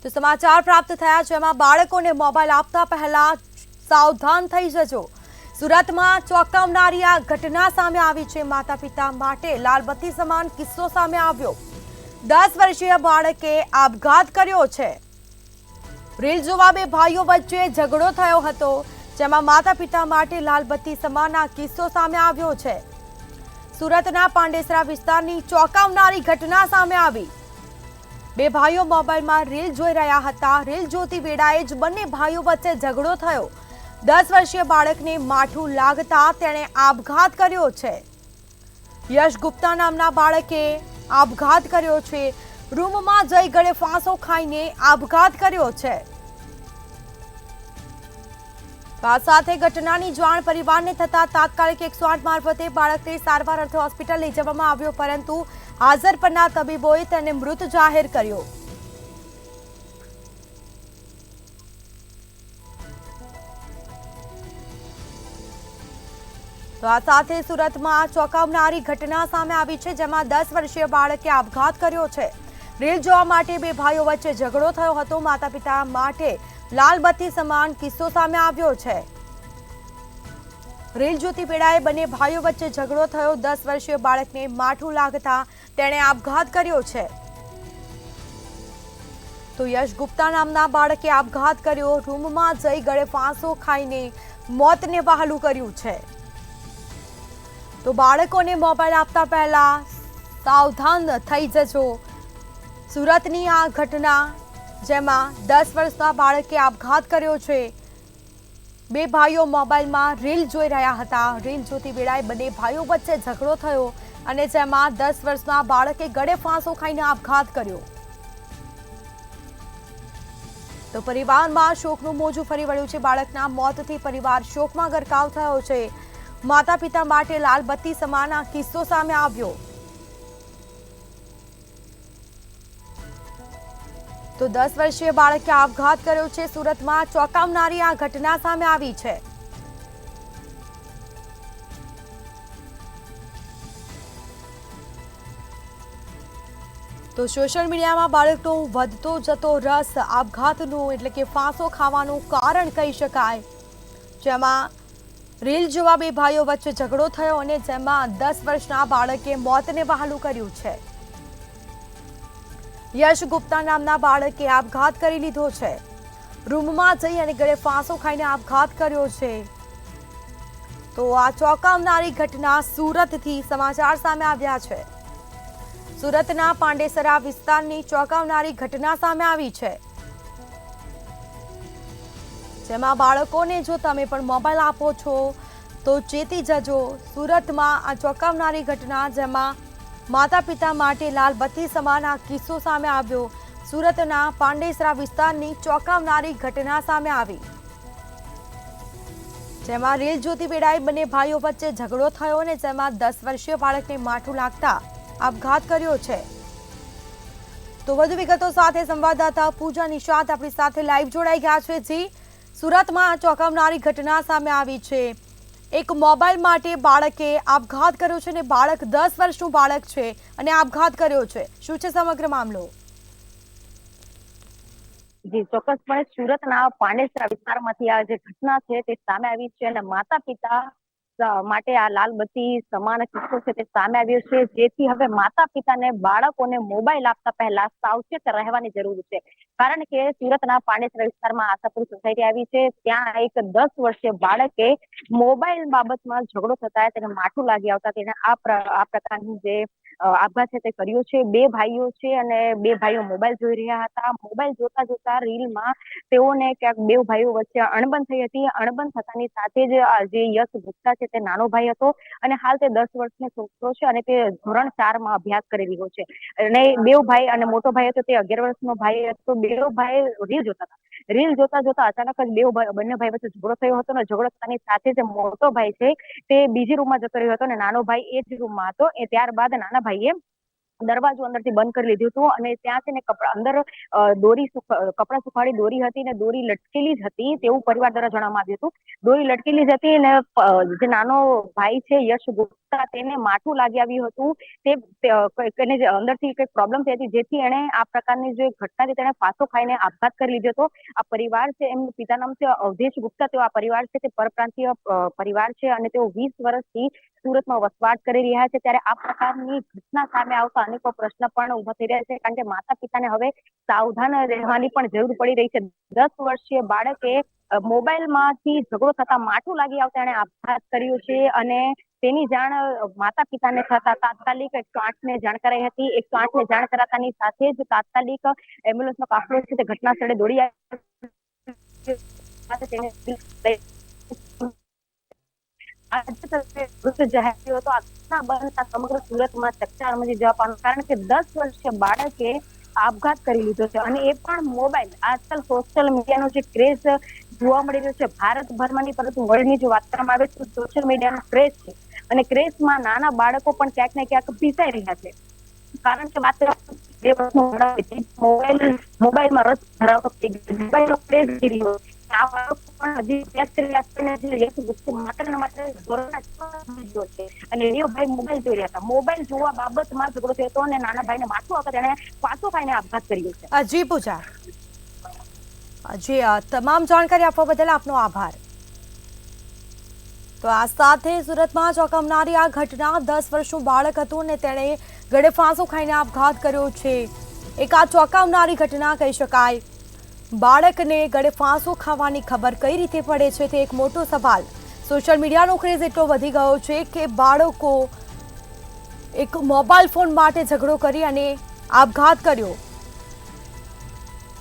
તો સમાચાર પ્રાપ્ત થયા જેમાં બાળકોને મોબાઈલ આપતા પહેલા સાવધાન થઈ જજો। સુરતમાં ચોંકાવનારી આ ઘટના સામે આવી છે। માતા પિતા માટે લાલબત્તી સમાન કિસ્સો સામે આવ્યો। 10 વર્ષીય બાળકે આપઘાત કર્યો છે। રીલ જોવા બે ભાઈઓ વચ્ચે ઝઘડો થયો હતો, જેમાં માતા પિતા માટે લાલબત્તી સમાન આ કિસ્સો સામે આવ્યો છે। સુરતના પાંડેસરા વિસ્તારની ચોંકાવનારી ઘટના સામે આવી। બે ભાઈઓ મોબાઈલમાં રીલ જોઈ રહ્યા હતા। રીલ જોતી વેળાએ જ બંને ભાઈઓ વચ્ચે ઝઘડો થયો। 10 વર્ષીય બાળકને માઠું લાગતા તેણે આપઘાત કર્યો છે। યશ ગુપ્તા નામના બાળકે આપઘાત કર્યો છે। રૂમમાં જઈ ગળે ફાંસો ખાઈને આપઘાત કર્યો છે। આ સાથે ઘટનાની જાણ પરિવારને થતા તાત્કાલિક 108 મારફતે બાળકને સારવાર અર્થે હોસ્પિટલ લઈ જવામાં આવ્યો, પરંતુ હાજર પરના તબીબોએ તેને મૃત જાહેર કર્યો। તો આ સાથે સુરતમાં ચોંકાવનારી ઘટના સામે આવી છે, જેમાં 10 વર્ષીય બાળકે આપઘાત કર્યો છે। રીલ જોવા માટે બે ભાઈઓ વચ્ચે ઝઘડો થયો હતો। માતા પિતા માટે લાલબત્તી સમાન કિસ્સો સામે આવ્યો છે। રીલ જોતી વેળાએ બંને ભાઈઓ વચ્ચે ઝઘડો થયો। 10 વર્ષીય બાળકને માઠું લાગતા તેણે આપઘાત કર્યો છે। તો યશ ગુપ્તા નામના બાળકે આપઘાત કર્યો। રૂમમાં જઈ ગળે ફાંસો ખાઈને મોતને વહાલું કર્યું છે। તો બાળકોને મોબાઈલ આપતા પહેલા સાવધાન થઈ જજો। સુરતની આ ઘટના, જેમાં 10 વર્ષના બાળકે આપઘાત કર્યો છે। બે ભાઈઓ મોબાઈલમાં રીલ જોઈ રહ્યા હતા। રીલ જોતી વેળાએ બંને ભાઈઓ વચ્ચે ઝઘડો થયો અને જેમાં 10 વર્ષના બાળકે ગળે ફાંસો ખાઈને આપઘાત કર્યો। તો પરિવારમાં શોકનું મોજું ફરી વળ્યું છે। બાળકના મોતથી પરિવાર શોકમાં ગરકાવ થયો છે। માતા પિતા માટે લાલબત્તી સમાન આ કિસ્સો સામે આવ્યો। તો 10 વર્ષીય બાળકે આપઘાત કર્યો છે। સુરતમાં ચોંકાવનારી આ ઘટના સામે આવી છે। તો સોશિયલ મીડિયામાં બાળકનો વધતો જતો રસ આપઘાતનું એટલે કે ફાંસો ખાવાનું કારણ કહી શકાય, જેમાં રીલ જોવા બે ભાઈઓ વચ્ચે ઝઘડો થયો અને જેમાં 10 વર્ષના બાળકે મોતને વહાલું કર્યું છે। યશ ગુપ્તા નામના બાળકે આપઘાત કરી લીધો છે। રૂમમાં જઈ અને ગળે ફાંસો ખાઈને આપઘાત કર્યો છે। તો આ ચોંકાવનારી ઘટના સુરતથી સમાચાર સામે આવ્યા છે। સુરતના પાંડેસરા વિસ્તારની ચોંકાવનારી ઘટના સામે આવી છે, જેમાં બાળકોને જો તમે પણ મોબાઈલ આપો છો તો ચેતી જજો। સુરતમાં આ ચોંકાવનારી ઘટના, જેમાં માતા પિતા માટે લાલબત્તી સમાન આ કિસ્સો સામે આવ્યો। સુરતના પાંડેસરા વિસ્તારની ચોંકાવનારી ઘટના સામે આવી, જેમાં રીલ જોતી વેળાએ બંને ભાઈઓ વચ્ચે ઝઘડો થયો અને જેમાં 10 વર્ષીય બાળકને માઠું લાગતા આપઘાત કર્યો છે। તો વધુ વિગતો સાથે સંવાદદાતા પૂજા નિશાંત આપણી સાથે લાઈવ જોડાઈ ગયા છે। જી, સુરતમાં ચોંકાવનારી ઘટના સામે આવી છે। એક મોબાઈલ માટે બાળકે આપઘાત કર્યો છે અને બાળક 10 વર્ષનું બાળક છે અને આપઘાત કર્યો છે। શું છે સમગ્ર મામલો? જી ચોક્કસપણે સુરતના પાંડેસરા વિસ્તારમાંથી આ જે ઘટના છે તે સામે આવી છે અને માતા પિતા માટે આ લાલબત્તી સમાન કિસ્સો છે તે સામે આવ્યો છે, જેથી હવે માતા પિતાને બાળકોને મોબાઈલ આપતા પહેલા સાવચેત રહેવાની જરૂર છે। કારણ કે સુરતના પાંડેસરા વિસ્તારમાં આશાપુર સોસાયટી આવી છે, ત્યાં એક 10 વર્ષીય બાળકે મોબાઈલ બાબતમાં ઝઘડો થતા તેને માઠું લાગી આવતા તેને આ પ્રકારની જે આપઘાત છે તે કર્યો છે। બે ભાઈઓ છે અને બે ભાઈઓ મોબાઈલ જોઈ રહ્યા હતા। મોબાઈલ જોતા જોતા રીલમાં તેઓને ક્યાંક બે ભાઈઓ વચ્ચે અણબન થઈ હતી। અણબન થતાની સાથે જ જે યશ ગુપ્તા છે તે નાનો ભાઈ હતો અને હાલ તે 10 વર્ષનો છોકરો છે અને તે ધોરણ 4 માં અભ્યાસ કરી રહ્યો છે અને બે ભાઈ અને મોટો ભાઈ હતો તે 11 વર્ષનો ભાઈ હતો। બે ભાઈ રીલ જોતા હતા। રીલ જોતા જોતા અચાનક જ બંને ભાઈ વચ્ચે ઝઘડો થયો હતો અને ઝઘડો થતાની સાથે જે મોટો ભાઈ છે તે બીજી રૂમમાં જતો રહ્યો હતો અને નાનો ભાઈ એ જ રૂમમાં હતો। ત્યારબાદ નાના ભાઈએ દરવાજો અંદરથી બંધ કરી લીધું હતું અને ત્યાં છે ને અંદર કપડાં સુખાડી દોરી હતી ને દોરી લટકેલી જ હતી તેવું પરિવાર દ્વારા જણાવવામાં આવ્યું હતું। દોરી લટકેલી જ હતી અને જે નાનો ભાઈ છે યશ ગુપ્તા તેને માથું લાગી આવ્યું હતું। તેને અંદરથી કંઈક પ્રોબ્લેમ થઈ હતી જેથી એણે આ પ્રકારની જે ઘટના છે તેણે ફાંસો ખાઈને આપઘાત કરી લીધો હતો। આ પરિવાર છે એમનું પિતા નામ છે અવધેશ ગુપ્તા। તેઓ આ પરિવાર છે તે પરપ્રાંતીય પરિવાર છે અને તેઓ 20 વર્ષથી સુરતમાં વસવાટ કરી રહ્યા છે। ત્યારે આ પ્રકારની ઘટના સામે આવતા અનેકો પ્રશ્ન પણ ઉભા થઈ રહ્યા છે કારણ કે માતા પિતાને હવે સાવધાન રહેવાની પણ જરૂર પડી રહી છે। 10 વર્ષીય બાળકે મોબાઈલમાંથી ઝઘડો થતા માથું લાગી આવતા એણે આપઘાત કર્યો છે અને તેની જાણ માતા પિતાને થતા તાત્કાલિક 108 ને જાણ કરાઈ હતી। 108 ને જાણ કરાતાની સાથે જ તાત્કાલિક એમ્બ્યુલન્સનો કાફલો છે તે ઘટના સ્થળે દોડી આવ્યો। સમગ્ર સુરતમાં ચકચાર મચી જવા પામ્યો કારણ કે 10 વર્ષીય બાળકે આપઘાત કરી લીધો છે અને એ પણ મોબાઈલ। આજકાલ સોશિયલ મીડિયાનો જે ક્રેઝ જોવા મળી રહ્યો છે ભારતભરમાં નહીં પરંતુ વર્લ્ડની જો વાત કરવામાં આવે તો સોશિયલ મીડિયાનો ક્રેઝ છે અને ક્રેઝમાં નાના બાળકો પણ ક્યાંક ને ક્યાંક પીસાઈ રહ્યા છે કારણ કે માત્ર 2 વર્ષનો મોબાઈલમાં રસ ધરાવતો મોબાઈલનો ક્રેઝ થઈ રહ્યો છે। આ બાળકો પણ હજી માત્ર ને માત્ર ધોરણના 6 છે અને એનો ભાઈ મોબાઈલ જોઈ રહ્યા હતા। મોબાઈલ જોવા બાબતમાં ઝઘડો થયો હતો અને નાના ભાઈને માથું આવતા તેણે ફાંસો ખાઈને આપઘાત કર્યો છે। જી પૂજા, જી તમામ જાણકારી આપવા બદલ આપનો આભાર। તો આ સાથે સુરતમાં ચોંકાવનારી આ ઘટના 10 વર્ષનું બાળક હતું અને તેણે ગળે ફાંસો ખાઈને આપઘાત કર્યો છે। એક આ ચોંકાવનારી ઘટના કહી શકાય। બાળકને ગળે ફાંસો ખાવાની ખબર કઈ રીતે પડે છે તે એક મોટો સવાલ। સોશિયલ મીડિયાનો ક્રેઝ એટલો વધી ગયો છે કે બાળકો એક મોબાઈલ ફોન માટે ઝઘડો કરી અને આપઘાત કર્યો।